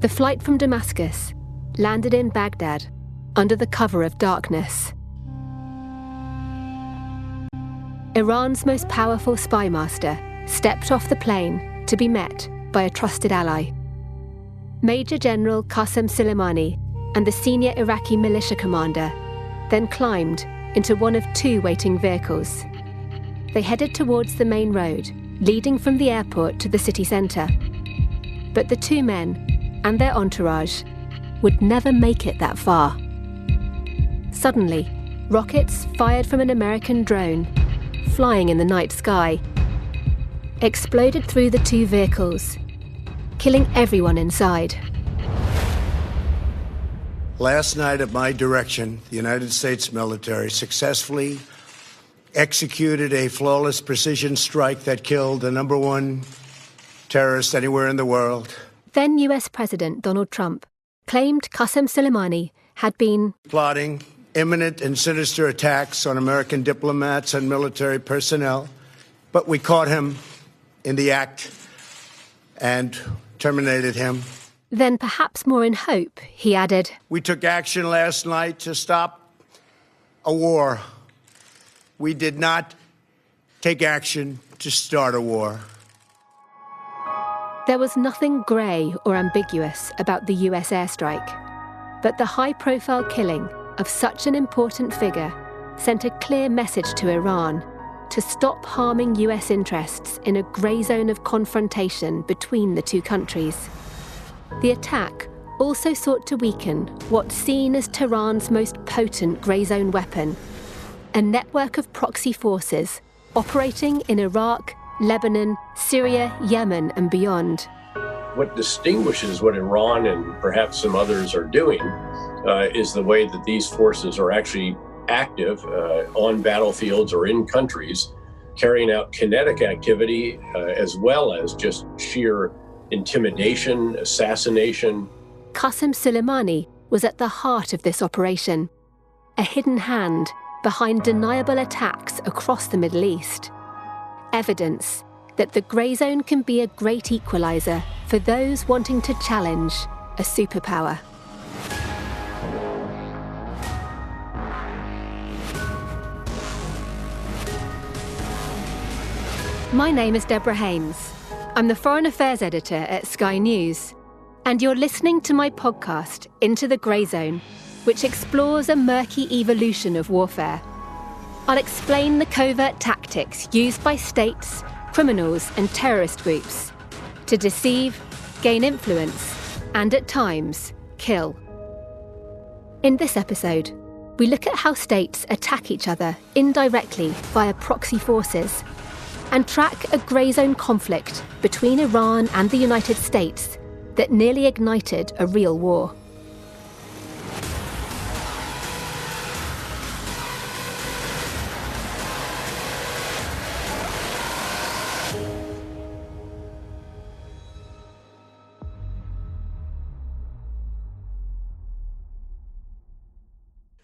The flight from Damascus landed in Baghdad under the cover of darkness. Iran's most powerful spy master stepped off the plane to be met by a trusted ally. Major General Qasem Soleimani and the senior Iraqi militia commander then climbed into one of two waiting vehicles. They headed towards the main road, leading from the airport to the city centre. But the two men and their entourage would never make it that far. Suddenly, rockets fired from an American drone, flying in the night sky, exploded through the two vehicles, killing everyone inside. Last night, at my direction, the United States military successfully executed a flawless precision strike that killed the number one terrorist anywhere in the world. Then US President Donald Trump claimed Qasem Soleimani had been plotting imminent and sinister attacks on American diplomats and military personnel, but we caught him in the act and terminated him. Then, perhaps more in hope, he added, "We took action last night to stop a war. We did not take action to start a war." There was nothing grey or ambiguous about the US airstrike, but the high-profile killing of such an important figure sent a clear message to Iran to stop harming US interests in a grey zone of confrontation between the two countries. The attack also sought to weaken what's seen as Tehran's most potent grey zone weapon, a network of proxy forces operating in Iraq, Lebanon, Syria, Yemen, and beyond. What distinguishes what Iran and perhaps some others are doing is the way that these forces are actually active on battlefields or in countries, carrying out kinetic activity as well as just sheer intimidation, assassination. Qasim Suleimani was at the heart of this operation, a hidden hand behind deniable attacks across the Middle East. Evidence that the grey zone can be a great equalizer for those wanting to challenge a superpower. My name is Deborah Haynes. I'm the Foreign Affairs Editor at Sky News, and you're listening to my podcast, Into the Grey Zone, which explores a murky evolution of warfare. I'll explain the covert tactics used by states, criminals, and terrorist groups to deceive, gain influence, and at times, kill. In this episode, we look at how states attack each other indirectly via proxy forces and track a grey zone conflict between Iran and the United States that nearly ignited a real war.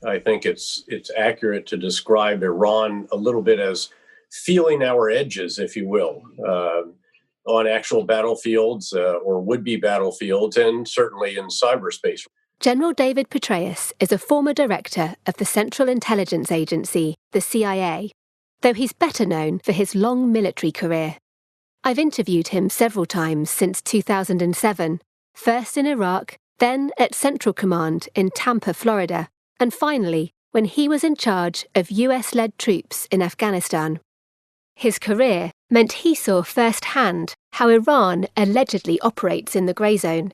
I think it's accurate to describe Iran a little bit as feeling our edges, if you will, on actual battlefields or would-be battlefields, and certainly in cyberspace. General David Petraeus is a former director of the Central Intelligence Agency, the CIA, though he's better known for his long military career. I've interviewed him several times since 2007, first in Iraq, then at Central Command in Tampa, Florida, and finally when he was in charge of US-led troops in Afghanistan. His career meant he saw firsthand how Iran allegedly operates in the grey zone.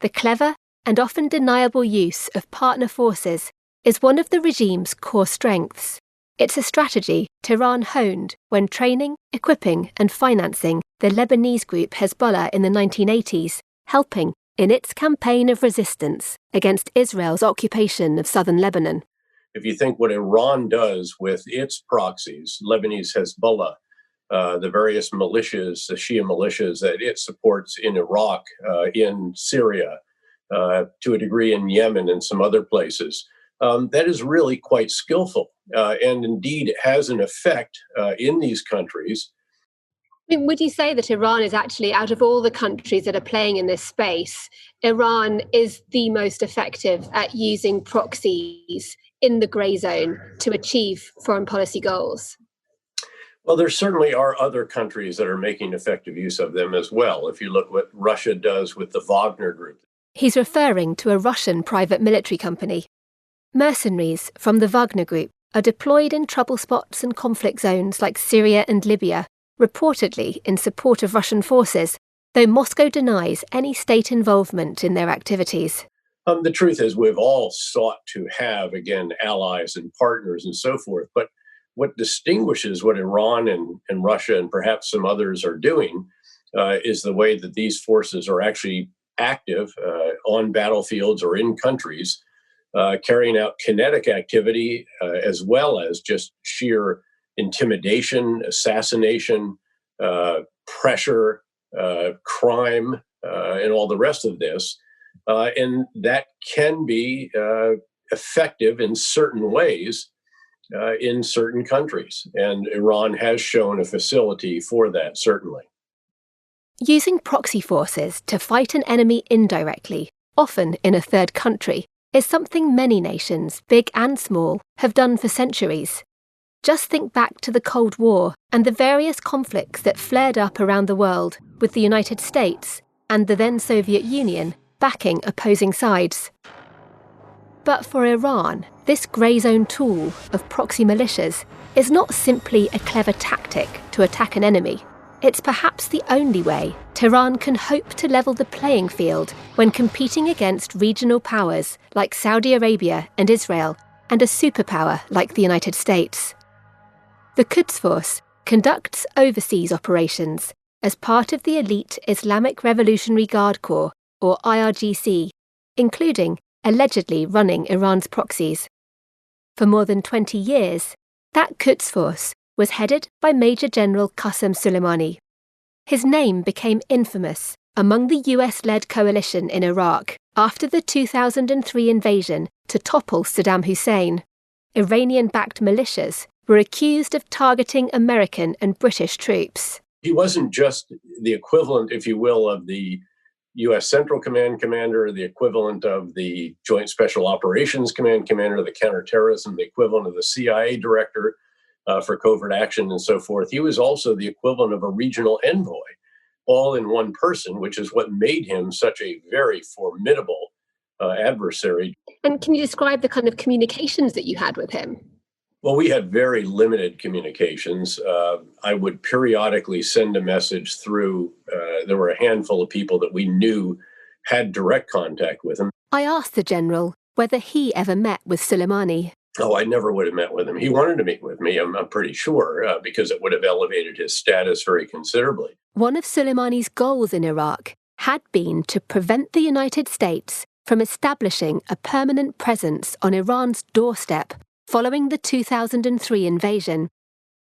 The clever and often deniable use of partner forces is one of the regime's core strengths. It's a strategy Tehran honed when training, equipping, and financing the Lebanese group Hezbollah in the 1980s, helping in its campaign of resistance against Israel's occupation of southern Lebanon. If you think what Iran does with its proxies, Lebanese Hezbollah, the various militias, the Shia militias that it supports in Iraq, in Syria, to a degree in Yemen and some other places, that is really quite skillful and indeed has an effect in these countries. Would you say that Iran is actually, out of all the countries that are playing in this space, Iran is the most effective at using proxies in the grey zone to achieve foreign policy goals? Well, there certainly are other countries that are making effective use of them as well. If you look what Russia does with the Wagner Group. He's referring to a Russian private military company. Mercenaries from the Wagner Group are deployed in trouble spots and conflict zones like Syria and Libya, reportedly in support of Russian forces, though Moscow denies any state involvement in their activities. The truth is we've all sought to have, again, allies and partners and so forth. But what distinguishes what Iran and Russia and perhaps some others are doing is the way that these forces are actually active on battlefields or in countries, carrying out kinetic activity as well as just sheer intimidation, assassination, pressure, crime, and all the rest of this. And that can be effective in certain ways in certain countries. And Iran has shown a facility for that, certainly. Using proxy forces to fight an enemy indirectly, often in a third country, is something many nations, big and small, have done for centuries. Just think back to the Cold War and the various conflicts that flared up around the world, with the United States and the then Soviet Union backing opposing sides. But for Iran, this grey zone tool of proxy militias is not simply a clever tactic to attack an enemy. It's perhaps the only way Tehran can hope to level the playing field when competing against regional powers like Saudi Arabia and Israel, and a superpower like the United States. The Quds Force conducts overseas operations as part of the elite Islamic Revolutionary Guard Corps, or IRGC, including allegedly running Iran's proxies. For more than 20 years, that Quds Force was headed by Major General Qasem Soleimani. His name became infamous among the US-led coalition in Iraq after the 2003 invasion to topple Saddam Hussein. Iranian-backed militias were accused of targeting American and British troops. He wasn't just the equivalent, if you will, of the U.S. Central Command commander, the equivalent of the Joint Special Operations Command commander, the counterterrorism, the equivalent of the CIA director for covert action and so forth. He was also the equivalent of a regional envoy, all in one person, which is what made him such a very formidable adversary. And can you describe the kind of communications that you had with him? Well, we had very limited communications. I would periodically send a message through. There were a handful of people that we knew had direct contact with him. I asked the general whether he ever met with Soleimani. Oh, I never would have met with him. He wanted to meet with me, I'm pretty sure, because it would have elevated his status very considerably. One of Soleimani's goals in Iraq had been to prevent the United States from establishing a permanent presence on Iran's doorstep following the 2003 invasion.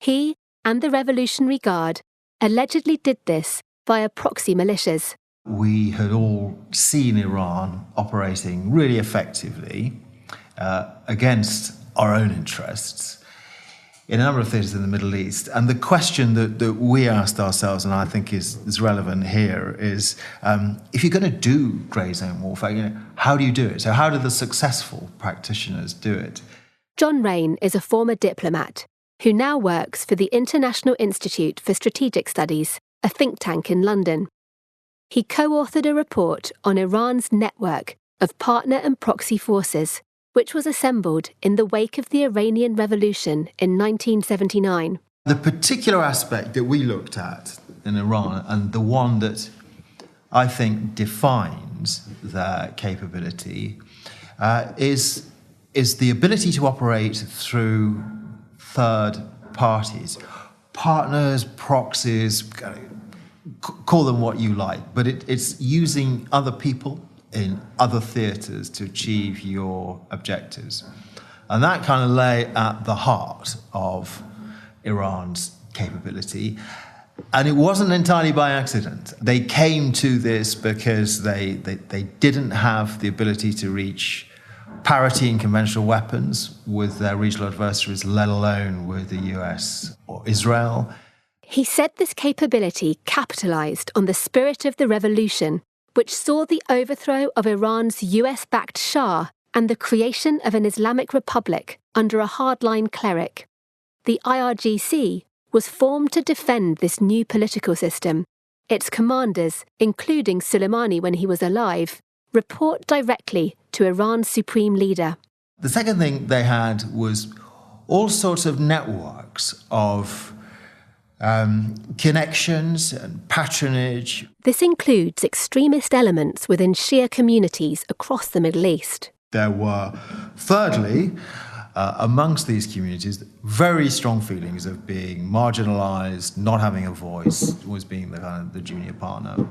He and the Revolutionary Guard allegedly did this via proxy militias. We had all seen Iran operating really effectively against our own interests in a number of theaters in the Middle East. And the question that we asked ourselves, and I think is relevant here, is if you're going to do grey zone warfare, how do you do it? So how do the successful practitioners do it? John Raine is a former diplomat who now works for the International Institute for Strategic Studies, a think tank in London. He co-authored a report on Iran's network of partner and proxy forces, which was assembled in the wake of the Iranian Revolution in 1979. The particular aspect that we looked at in Iran, and the one that I think defines their capability, is the ability to operate through third parties, partners, proxies, call them what you like, but it's using other people in other theatres to achieve your objectives. And that kind of lay at the heart of Iran's capability. And it wasn't entirely by accident. They came to this because they didn't have the ability to reach parity in conventional weapons with their regional adversaries, let alone with the US or Israel. He said this capability capitalised on the spirit of the revolution, which saw the overthrow of Iran's US-backed Shah and the creation of an Islamic Republic under a hardline cleric. The IRGC was formed to defend this new political system. Its commanders, including Soleimani when he was alive, report directly to Iran's supreme leader. The second thing they had was all sorts of networks of connections and patronage. This includes extremist elements within Shia communities across the Middle East. There were, thirdly, amongst these communities, very strong feelings of being marginalized, not having a voice, always being the junior partner.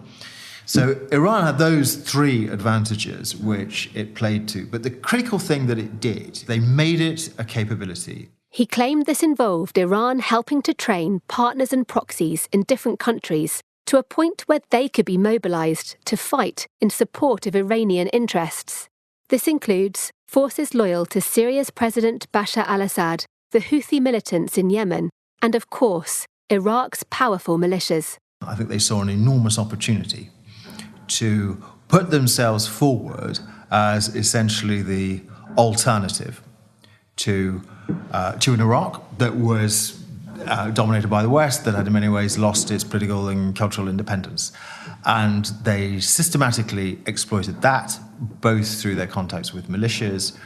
So Iran had those three advantages which it played to. But the critical thing that it did, they made it a capability. He claimed this involved Iran helping to train partners and proxies in different countries to a point where they could be mobilized to fight in support of Iranian interests. This includes forces loyal to Syria's President Bashar al-Assad, the Houthi militants in Yemen, and of course, Iraq's powerful militias. I think they saw an enormous opportunity to put themselves forward as essentially the alternative to an Iraq that was dominated by the West, that had in many ways lost its political and cultural independence. And they systematically exploited that, both through their contacts with militias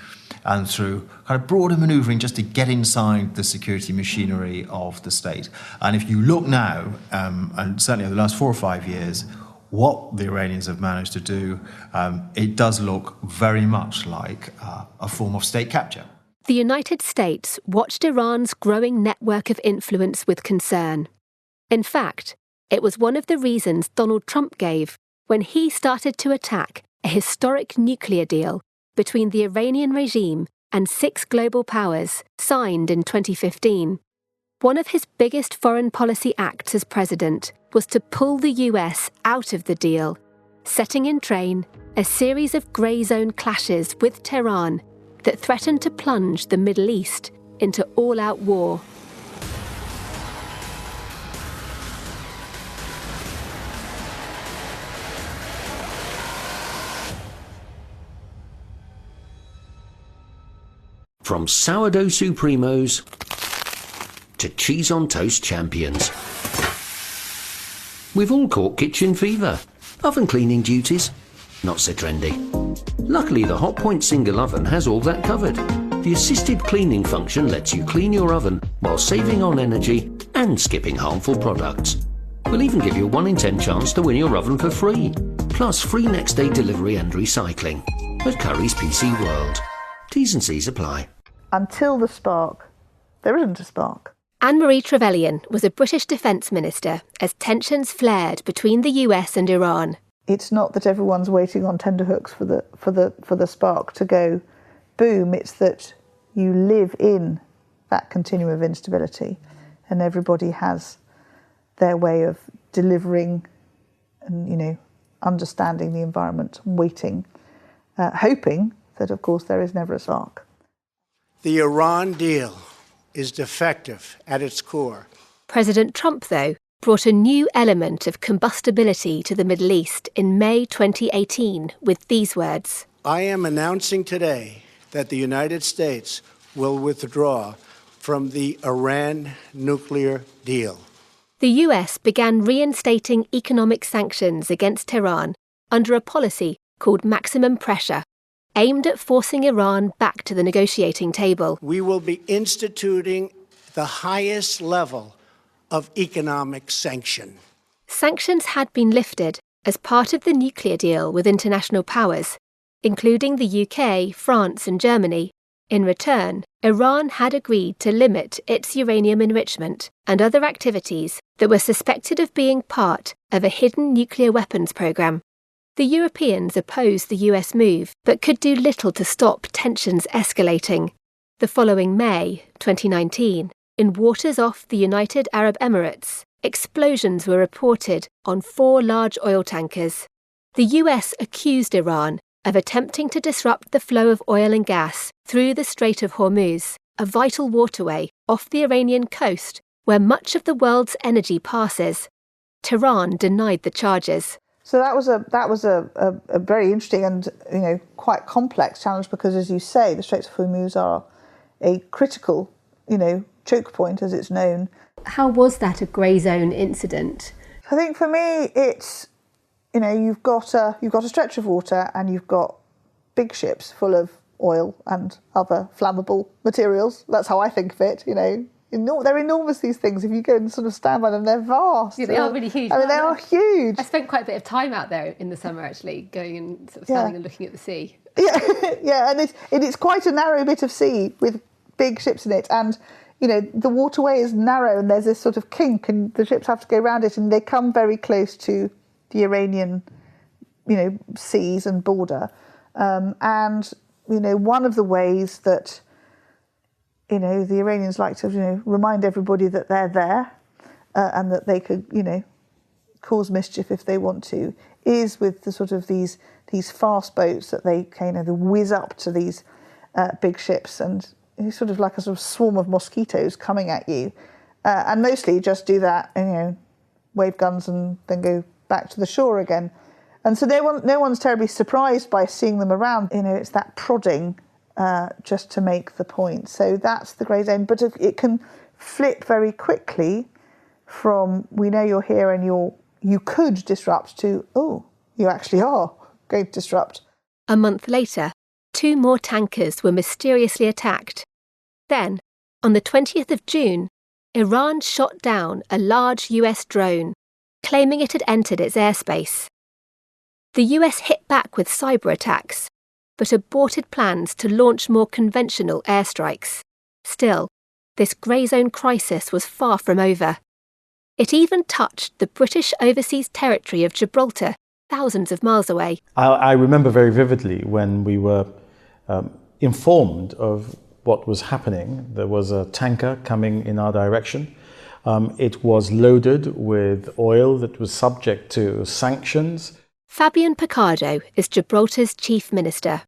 and through kind of broader maneuvering just to get inside the security machinery of the state. And if you look now, and certainly over the last 4 or 5 years, what the Iranians have managed to do, it does look very much like a form of state capture. The United States watched Iran's growing network of influence with concern. In fact, it was one of the reasons Donald Trump gave when he started to attack a historic nuclear deal between the Iranian regime and 6 global powers signed in 2015. One of his biggest foreign policy acts as president was to pull the US out of the deal, setting in train a series of grey zone clashes with Tehran that threatened to plunge the Middle East into all-out war. From sourdough supremos to cheese on toast champions. We've all caught kitchen fever. Oven cleaning duties, not so trendy. Luckily, the Hotpoint single oven has all that covered. The assisted cleaning function lets you clean your oven while saving on energy and skipping harmful products. We'll even give you a 1 in 10 chance to win your oven for free. Plus free next day delivery and recycling at Curry's PC World. T's and C's apply. Until the spark, there isn't a spark. Anne-Marie Trevelyan was a British Defence Minister as tensions flared between the US and Iran. It's not that everyone's waiting on tenterhooks for the spark to go boom. It's that you live in that continuum of instability, and everybody has their way of delivering and understanding the environment, waiting, hoping that of course there is never a spark. The Iran deal is defective at its core. President Trump, though, brought a new element of combustibility to the Middle East in May 2018 with these words. I am announcing today that the United States will withdraw from the Iran nuclear deal. The US began reinstating economic sanctions against Tehran under a policy called maximum pressure, aimed at forcing Iran back to the negotiating table. We will be instituting the highest level of economic sanction. Sanctions had been lifted as part of the nuclear deal with international powers, including the UK, France and Germany. In return, Iran had agreed to limit its uranium enrichment and other activities that were suspected of being part of a hidden nuclear weapons program. The Europeans opposed the US move, but could do little to stop tensions escalating. The following May, 2019, in waters off the United Arab Emirates, explosions were reported on 4 large oil tankers. The US accused Iran of attempting to disrupt the flow of oil and gas through the Strait of Hormuz, a vital waterway off the Iranian coast where much of the world's energy passes. Tehran denied the charges. So that was a very interesting and quite complex challenge because, as you say, the Straits of Hormuz are a critical choke point, as it's known. How was that a grey zone incident? I think for me, it's you've got a stretch of water and you've got big ships full of oil and other flammable materials. That's how I think of it. They're enormous, these things. If you go and sort of stand by them, they're vast. Yeah, they are really huge. I mean, they are huge. I spent quite a bit of time out there in the summer, actually, going and sort of standing and looking at the sea. Yeah, yeah, and it's quite a narrow bit of sea with big ships in it, and the waterway is narrow, and there's this sort of kink, and the ships have to go around it, and they come very close to the Iranian, seas and border, and one of the ways that the Iranians like to, remind everybody that they're there and that they could, cause mischief if they want to, is with the sort of these fast boats that they whiz up to these big ships, and it's sort of like a sort of swarm of mosquitoes coming at you, and mostly just do that, wave guns and then go back to the shore again. And so no one's terribly surprised by seeing them around. It's that prodding just to make the point. So that's the grey zone. But it can flip very quickly from we know you're here and you could disrupt to, oh, you actually are going to disrupt. A month later, 2 more tankers were mysteriously attacked. Then, on the 20th of June, Iran shot down a large US drone, claiming it had entered its airspace. The US hit back with cyber attacks, but aborted plans to launch more conventional airstrikes. Still, this grey zone crisis was far from over. It even touched the British overseas territory of Gibraltar, thousands of miles away. I remember very vividly when we were informed of what was happening. There was a tanker coming in our direction. It was loaded with oil that was subject to sanctions. Fabian Picardo is Gibraltar's chief minister.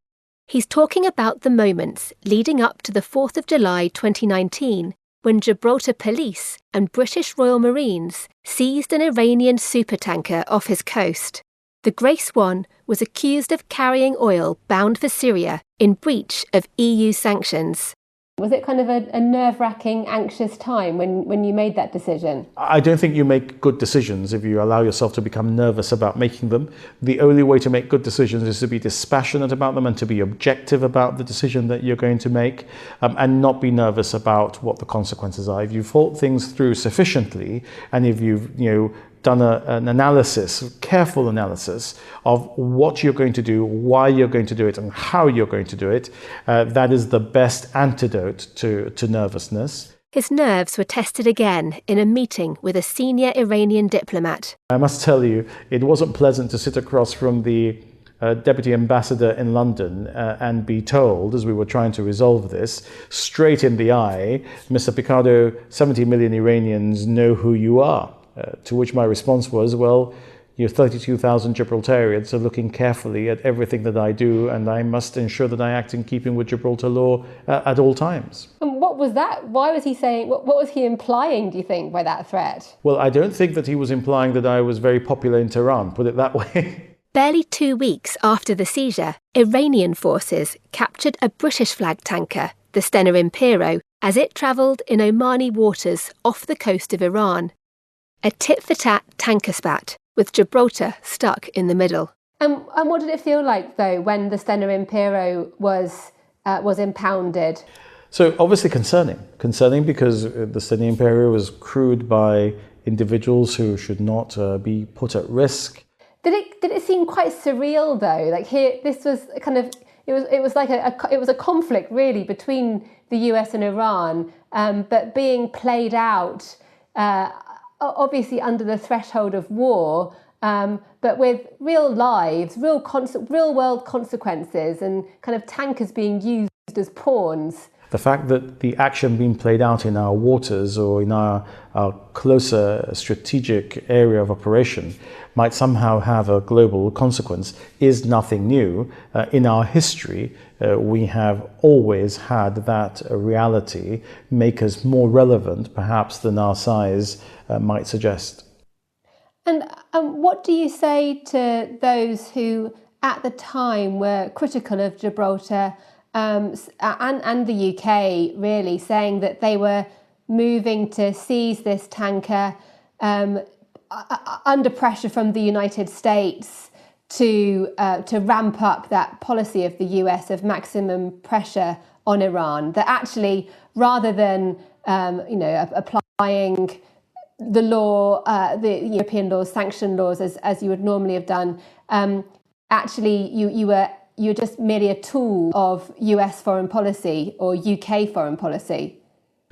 He's talking about the moments leading up to the 4th of July 2019, when Gibraltar police and British Royal Marines seized an Iranian supertanker off his coast. The Grey Swan was accused of carrying oil bound for Syria in breach of EU sanctions. Was it kind of a nerve-wracking, anxious time when you made that decision? I don't think you make good decisions if you allow yourself to become nervous about making them. The only way to make good decisions is to be dispassionate about them and to be objective about the decision that you're going to make, and not be nervous about what the consequences are. If you've thought things through sufficiently, and if you've done an analysis, careful analysis of what you're going to do, why you're going to do it, and how you're going to do it, that is the best antidote to nervousness. His nerves were tested again in a meeting with a senior Iranian diplomat. I must tell you, it wasn't pleasant to sit across from the deputy ambassador in London and be told, as we were trying to resolve this, straight in the eye, Mr. Picardo, 70 million Iranians know who you are. To which my response was, well, 32,000 Gibraltarians are looking carefully at everything that I do, and I must ensure that I act in keeping with Gibraltar law at all times. And what was that? Why was he saying, what was he implying, do you think, by that threat? Well, I don't think that he was implying that I was very popular in Tehran, put it that way. Barely 2 weeks after the seizure, Iranian forces captured a British flag tanker, the Stena Impero, as it travelled in Omani waters off the coast of Iran. A tit-for-tat tanker spat, with Gibraltar stuck in the middle. And what did it feel like, though, when the Stena Impero was impounded? So obviously concerning because the Stena Impero was crewed by individuals who should not be put at risk. Did it seem quite surreal, though? Like here, this was kind of it was a conflict really between the US and Iran, but being played out. Obviously under the threshold of war, but with real lives, real world consequences, and kind of tankers being used as pawns. The fact that the action being played out in our waters or in our closer strategic area of operation might somehow have a global consequence is nothing new. In our history, we have always had that reality make us more relevant, perhaps, than our size might suggest. And what do you say to those who, at the time, were critical of Gibraltar and the UK, really, saying that they were moving to seize this tanker under pressure from the United States to ramp up that policy of the US of maximum pressure on Iran? That actually, rather than applying the law, the European laws, sanction laws, as you would normally have done, actually you're just merely a tool of US foreign policy or UK foreign policy.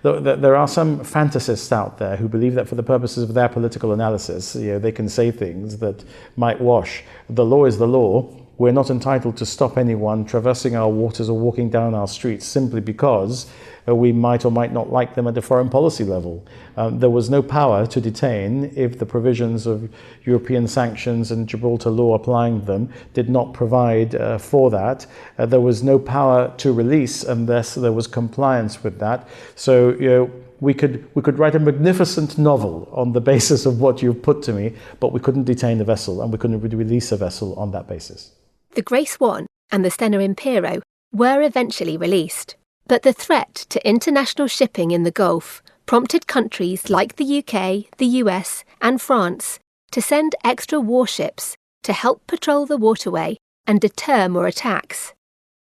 There are some fantasists out there who believe that for the purposes of their political analysis, they can say things that might wash. The law is the law. We're not entitled to stop anyone traversing our waters or walking down our streets simply because we might or might not like them at the foreign policy level. There was no power to detain if the provisions of European sanctions and Gibraltar law applying them did not provide for that. There was no power to release unless there was compliance with that. So we could write a magnificent novel on the basis of what you've put to me, but we couldn't detain a vessel and we couldn't release a vessel on that basis. The Grace 1 and the Stena Impero were eventually released, but the threat to international shipping in the Gulf prompted countries like the UK, the US and France to send extra warships to help patrol the waterway and deter more attacks.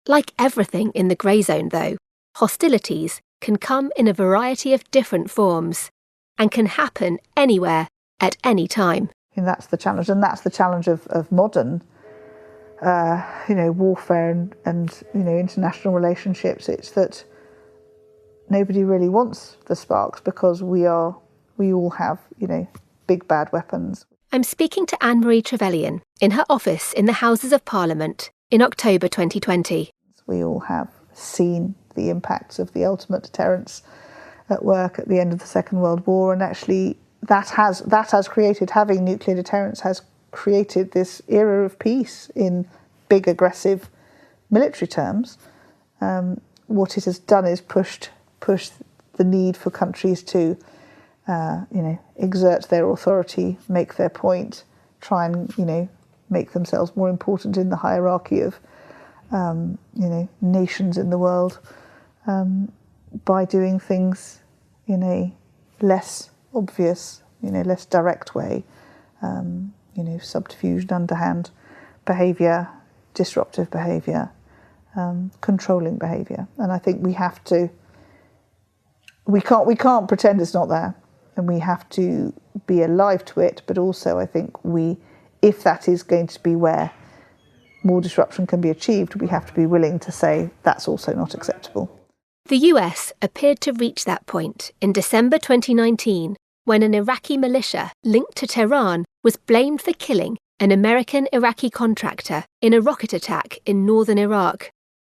Like everything in the grey zone, though, hostilities can come in a variety of different forms and can happen anywhere at any time. And that's the challenge, of modern warfare and international relationships. It's that nobody really wants the sparks because we all have big bad weapons. I'm speaking to Anne-Marie Trevelyan in her office in the Houses of Parliament in October 2020. We all have seen the impacts of the ultimate deterrence at work at the end of the Second World War, and actually that has created, having nuclear deterrence has created this era of peace in big aggressive military terms. What it has done is push the need for countries to exert their authority, make their point, try and make themselves more important in the hierarchy of nations in the world, by doing things in a less obvious, less direct way, subterfuge and underhand behaviour, disruptive behaviour, controlling behaviour. And I think we can't pretend it's not there, and we have to be alive to it, but also I think if that is going to be where more disruption can be achieved, we have to be willing to say that's also not acceptable. The US appeared to reach that point in December 2019 when an Iraqi militia linked to Tehran was blamed for killing an American-Iraqi contractor in a rocket attack in northern Iraq.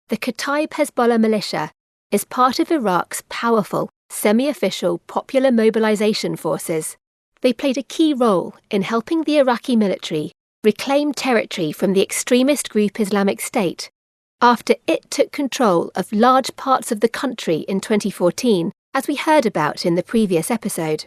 The Kataib Hezbollah militia is part of Iraq's powerful, semi-official popular mobilization forces. They played a key role in helping the Iraqi military reclaim territory from the extremist group Islamic State after it took control of large parts of the country in 2014, as we heard about in the previous episode.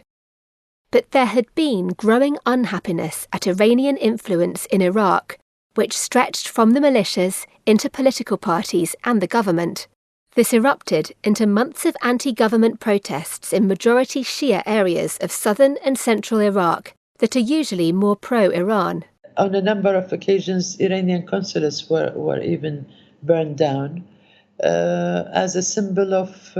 But there had been growing unhappiness at Iranian influence in Iraq, which stretched from the militias into political parties and the government. This erupted into months of anti-government protests in majority Shia areas of southern and central Iraq that are usually more pro-Iran. On a number of occasions, Iranian consulates were even burned down as a symbol of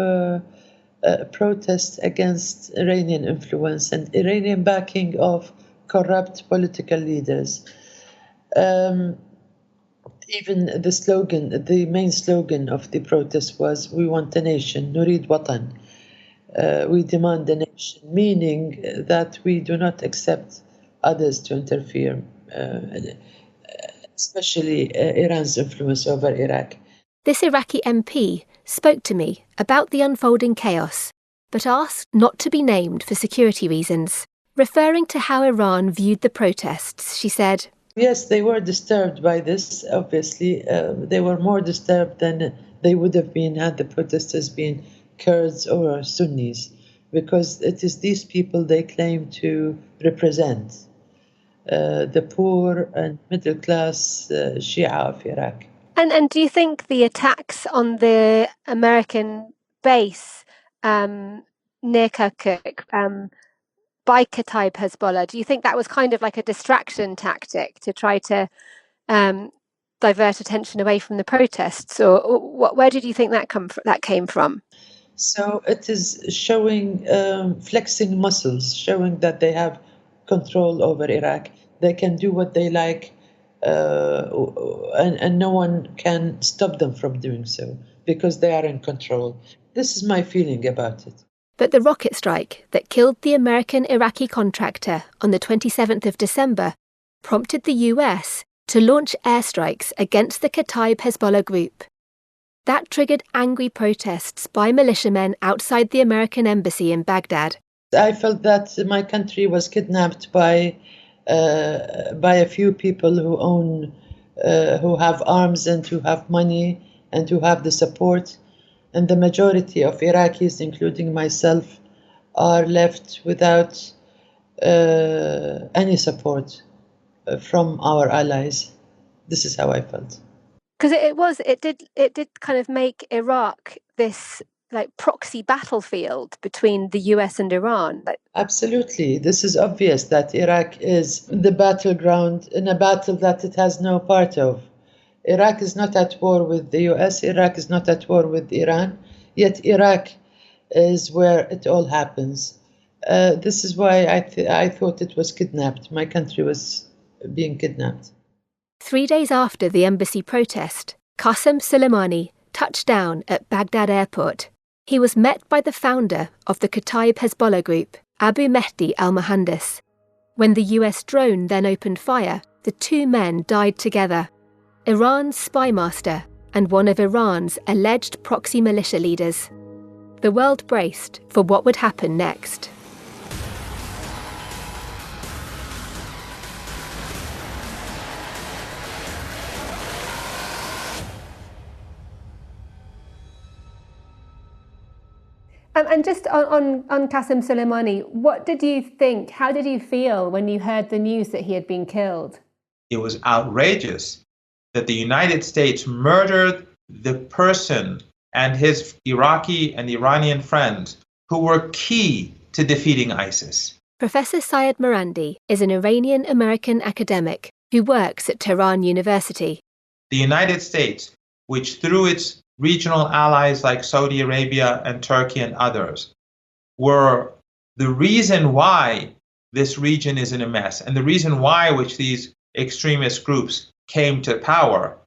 protest against Iranian influence and Iranian backing of corrupt political leaders. Even the main slogan of the protest was, "We want a nation, Nurid Watan." We demand a nation, meaning that we do not accept others to interfere, especially Iran's influence over Iraq. This Iraqi MP spoke to me about the unfolding chaos, but asked not to be named for security reasons. Referring to how Iran viewed the protests, she said, Yes, they were disturbed by this, obviously. They were more disturbed than they would have been had the protesters been Kurds or Sunnis, because it is these people they claim to represent, the poor and middle class Shia of Iraq. And do you think the attacks on the American base near Kirkuk by Kataib Hezbollah, do you think that was kind of like a distraction tactic to try to divert attention away from the protests, or where did you think that came from? So it is showing, flexing muscles, showing that they have control over Iraq. They can do what they like, and no one can stop them from doing so because they are in control. This is my feeling about it. But the rocket strike that killed the American-Iraqi contractor on the 27th of December prompted the US to launch airstrikes against the Kataib Hezbollah group. That triggered angry protests by militiamen outside the American embassy in Baghdad. I felt that my country was kidnapped by a few people who have arms and who have money and who have the support. And the majority of Iraqis, including myself, are left without any support from our allies. This is how I felt. Because it did kind of make Iraq this like proxy battlefield between the US and Iran. Absolutely. This is obvious that Iraq is the battleground in a battle that it has no part of. Iraq is not at war with the US, Iraq is not at war with Iran, yet Iraq is where it all happens. This is why I thought it was kidnapped. My country was being kidnapped. 3 days after the embassy protest, Qasem Soleimani touched down at Baghdad airport. He was met by the founder of the Kataib Hezbollah group, Abu Mehdi al-Mohandes. When the US drone then opened fire, the two men died together. Iran's spy master and one of Iran's alleged proxy militia leaders. The world braced for what would happen next. And just on Qasem Soleimani, what did you think? How did you feel when you heard the news that he had been killed? It was outrageous that the United States murdered the person and his Iraqi and Iranian friends who were key to defeating ISIS. Professor Syed Marandi is an Iranian-American academic who works at Tehran University. The United States, which through its regional allies like Saudi Arabia and Turkey and others, were the reason why this region is in a mess and the reason why which these extremist groups came to power.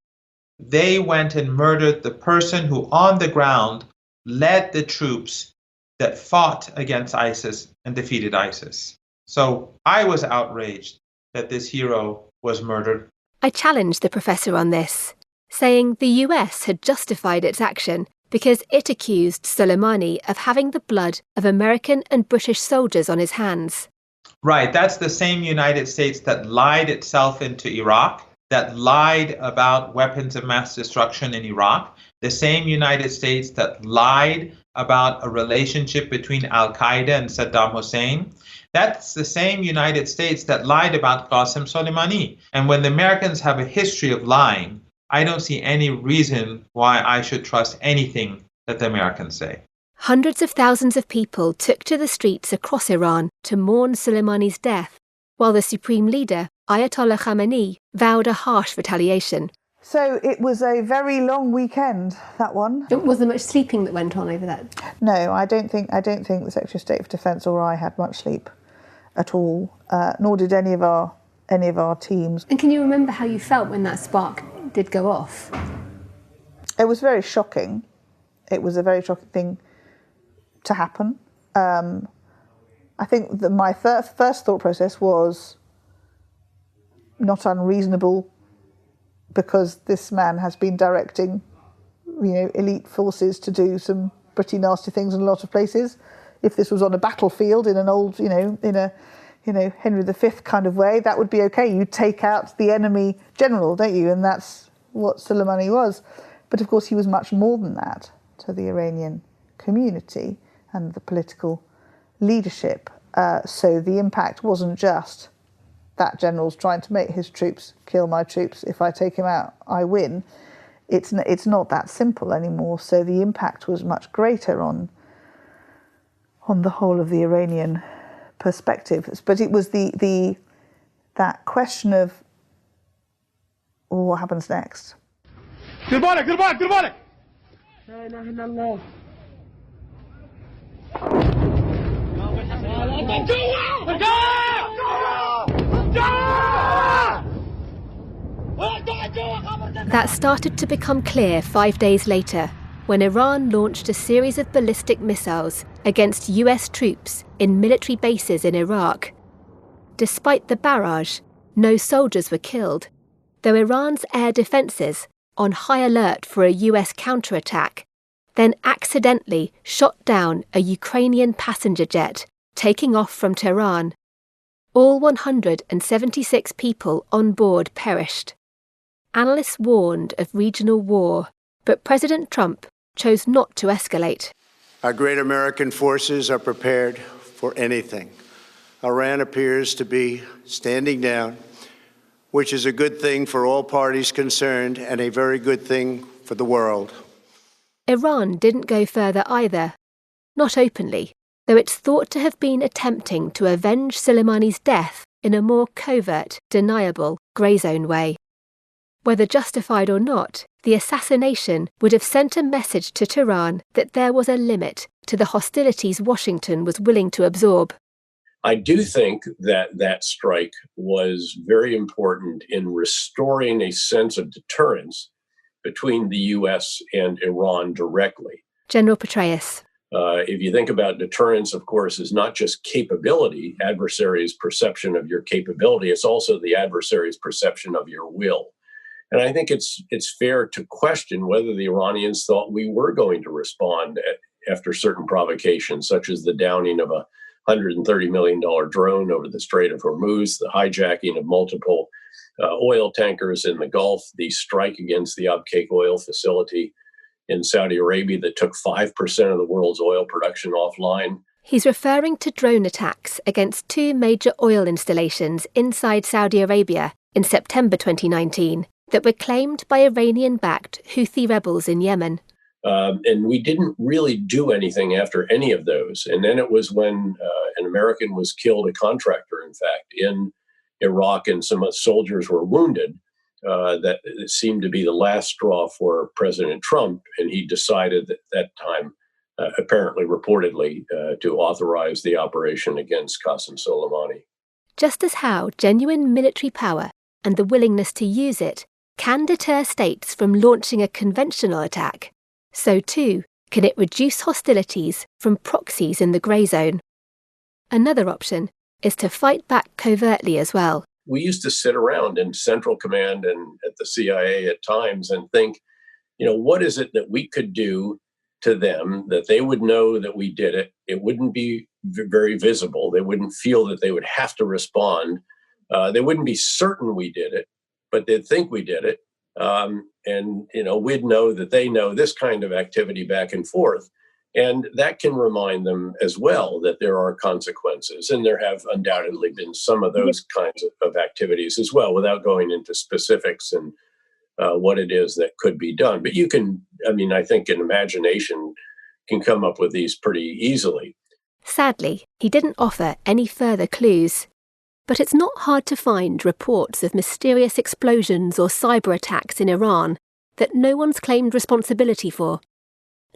They went and murdered the person who on the ground led the troops that fought against ISIS and defeated ISIS. So I was outraged that this hero was murdered. I challenged the professor on this, saying the US had justified its action because it accused Soleimani of having the blood of American and British soldiers on his hands. Right, that's the same United States that lied itself into Iraq, that lied about weapons of mass destruction in Iraq, the same United States that lied about a relationship between Al-Qaeda and Saddam Hussein. That's the same United States that lied about Qasim Suleimani. And when the Americans have a history of lying, I don't see any reason why I should trust anything that the Americans say. Hundreds of thousands of people took to the streets across Iran to mourn Soleimani's death, while the supreme leader, Ayatollah Khamenei, vowed a harsh retaliation. So it was a very long weekend, that one. Was there much sleeping that went on over that? No, I don't think the Secretary of State for Defence or I had much sleep at all, nor did any of our teams. And can you remember how you felt when that spark did go off? It was very shocking. It was a very shocking thing to happen. I think that my first thought process was not unreasonable, because this man has been directing elite forces to do some pretty nasty things in a lot of places. If this was on a battlefield in an old, in a Henry V kind of way, that would be okay. You take out the enemy general, don't you? And that's what Soleimani was. But of course, he was much more than that to the Iranian community and the political leadership. So the impact wasn't just that general's trying to make his troops kill my troops. If I take him out, I win. It's not that simple anymore. So the impact was much greater on the whole of the Iranian perspective. But it was that question of what happens next. That started to become clear 5 days later, when Iran launched a series of ballistic missiles against US troops in military bases in Iraq. Despite the barrage, no soldiers were killed, though Iran's air defences, on high alert for a US counterattack, then accidentally shot down a Ukrainian passenger jet taking off from Tehran. All 176 people on board perished. Analysts warned of regional war, but President Trump chose not to escalate. Our great American forces are prepared for anything. Iran appears to be standing down, which is a good thing for all parties concerned and a very good thing for the world. Iran didn't go further either, not openly, though it's thought to have been attempting to avenge Soleimani's death in a more covert, deniable, grey zone way. Whether justified or not, the assassination would have sent a message to Tehran that there was a limit to the hostilities Washington was willing to absorb. I do think that strike was very important in restoring a sense of deterrence between the U.S. and Iran directly. General Petraeus. If you think about deterrence, of course, is not just capability, adversary's perception of your capability, it's also the adversary's perception of your will. And I think it's fair to question whether the Iranians thought we were going to respond after certain provocations, such as the downing of a $130 million drone over the Strait of Hormuz, the hijacking of multiple oil tankers in the Gulf, the strike against the Abqaiq oil facility in Saudi Arabia that took 5% of the world's oil production offline. He's referring to drone attacks against two major oil installations inside Saudi Arabia in September 2019 that were claimed by Iranian-backed Houthi rebels in Yemen. And we didn't really do anything after any of those. And then it was when an American was killed, a contractor, in fact, in Iraq, and some soldiers were wounded, that it seemed to be the last straw for President Trump. And he decided at that time, apparently reportedly, to authorize the operation against Qasim Soleimani. Just as how genuine military power and the willingness to use it can deter states from launching a conventional attack, so too can it reduce hostilities from proxies in the grey zone. Another option is to fight back covertly as well. We used to sit around in Central Command and at the CIA at times and think, what is it that we could do to them that they would know that we did it? It wouldn't be very visible. They wouldn't feel that they would have to respond. They wouldn't be certain we did it, but they'd think we did it. And we'd know that they know this kind of activity back and forth. And that can remind them as well that there are consequences. And there have undoubtedly been some of those kinds of activities as well, without going into specifics and what it is that could be done. But you can, I think an imagination can come up with these pretty easily. Sadly, he didn't offer any further clues. But it's not hard to find reports of mysterious explosions or cyber attacks in Iran that no one's claimed responsibility for.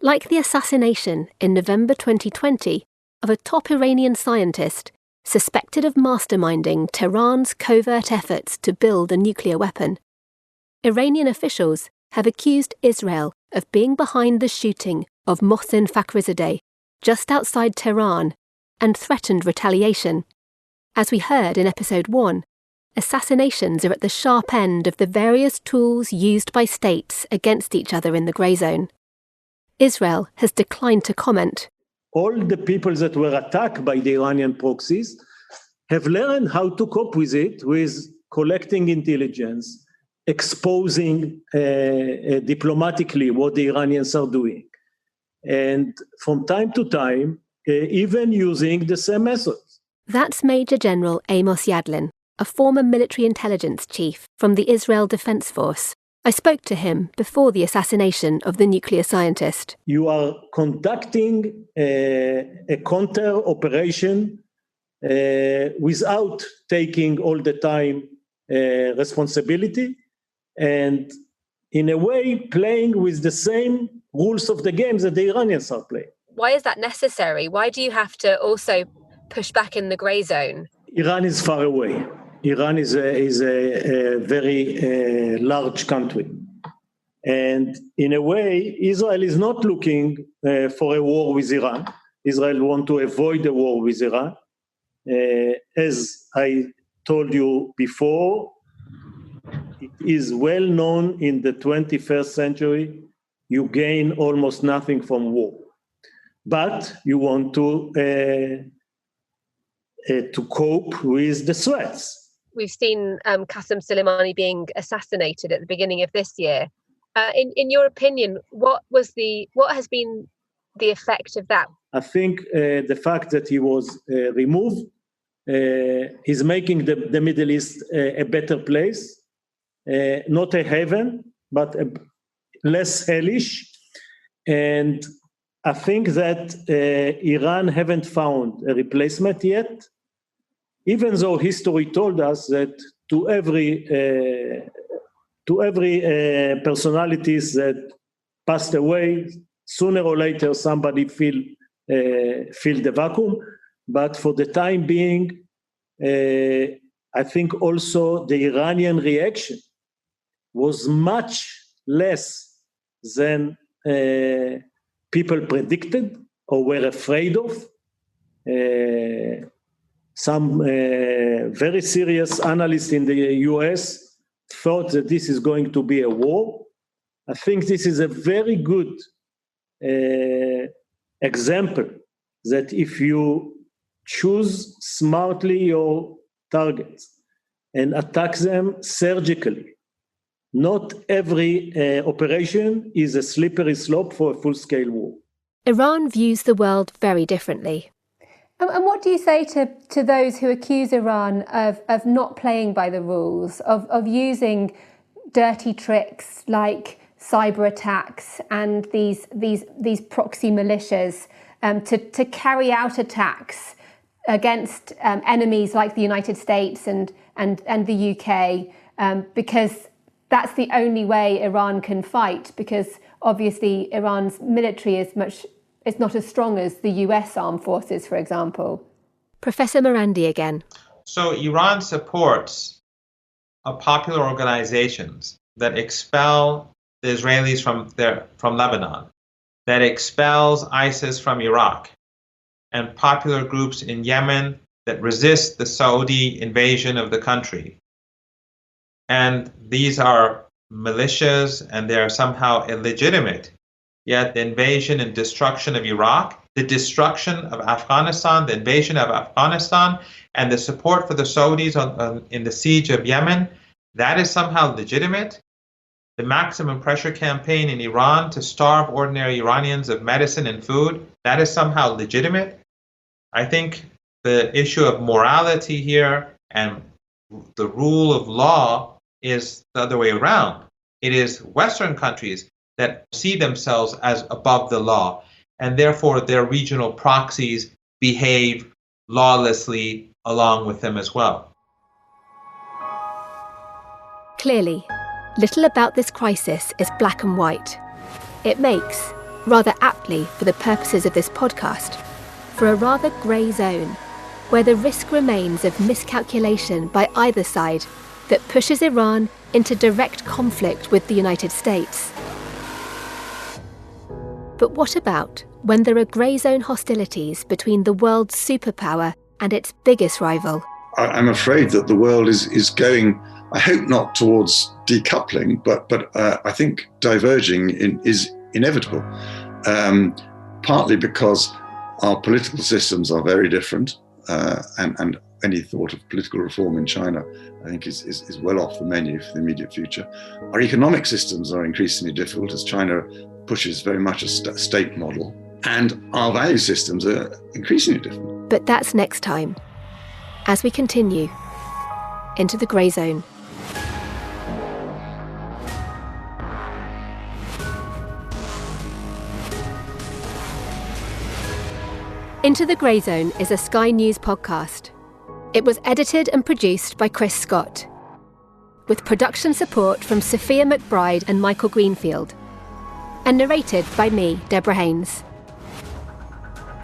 Like the assassination in November 2020 of a top Iranian scientist suspected of masterminding Tehran's covert efforts to build a nuclear weapon. Iranian officials have accused Israel of being behind the shooting of Mohsen Fakhrizadeh just outside Tehran and threatened retaliation. As we heard in episode 1, assassinations are at the sharp end of the various tools used by states against each other in the grey zone. Israel has declined to comment. All the people that were attacked by the Iranian proxies have learned how to cope with it, with collecting intelligence, exposing diplomatically what the Iranians are doing. And from time to time, even using the same methods. That's Major General Amos Yadlin, a former military intelligence chief from the Israel Defense Force. I spoke to him before the assassination of the nuclear scientist. You are conducting a counter-operation without taking all the time responsibility, and in a way playing with the same rules of the game that the Iranians are playing. Why is that necessary? Why do you have to also push back in the grey zone? Iran is far away. Iran is a very large country. And in a way, Israel is not looking for a war with Iran. Israel wants to avoid a war with Iran. As I told you before, it is well known in the 21st century, you gain almost nothing from war. But you want to cope with the threats. We've seen Qasim Suleimani being assassinated at the beginning of this year. In your opinion, what has been the effect of that? I think the fact that he was removed is making the Middle East a better place, not a heaven, but less hellish. And I think that Iran haven't found a replacement yet, even though history told us that to every personalities that passed away, sooner or later somebody fill the vacuum. But for the time being, I think also the Iranian reaction was much less than people predicted or were afraid of. Some very serious analysts in the US thought that this is going to be a war. I think this is a very good example that if you choose smartly your targets and attack them surgically, not every operation is a slippery slope for a full-scale war. Iran views the world very differently. And what do you say to those who accuse Iran of not playing by the rules, of using dirty tricks like cyber attacks and these proxy militias to carry out attacks against enemies like the United States and the UK, because that's the only way Iran can fight, because obviously Iran's military is not as strong as the US armed forces, for example. Professor Morandi again. So Iran supports popular organizations that expel the Israelis from Lebanon, that expels ISIS from Iraq, and popular groups in Yemen that resist the Saudi invasion of the country. And these are militias, and they are somehow illegitimate. Yet the invasion and destruction of Iraq, the destruction of Afghanistan, the invasion of Afghanistan, and the support for the Saudis in the siege of Yemen, that is somehow legitimate. The maximum pressure campaign in Iran to starve ordinary Iranians of medicine and food, that is somehow legitimate. I think the issue of morality here and the rule of law is the other way around. It is Western countries that see themselves as above the law, and therefore their regional proxies behave lawlessly along with them as well. Clearly, little about this crisis is black and white. It makes, rather aptly for the purposes of this podcast, for a rather grey zone, where the risk remains of miscalculation by either side that pushes Iran into direct conflict with the United States. But what about when there are grey zone hostilities between the world's superpower and its biggest rival? I'm afraid that the world is going, I hope not towards decoupling, but I think diverging is inevitable, partly because our political systems are very different, and any thought of political reform in China, I think, is well off the menu for the immediate future. Our economic systems are increasingly difficult as China pushes very much a state model, and our value systems are increasingly different. But that's next time, as we continue into the grey zone. Into the Grey Zone is a Sky News podcast. It was edited and produced by Chris Scott, with production support from Sophia McBride and Michael Greenfield, and narrated by me, Deborah Haynes.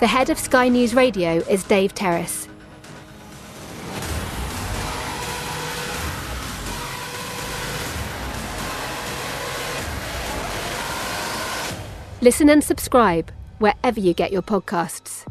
The head of Sky News Radio is Dave Terrace. Listen and subscribe wherever you get your podcasts.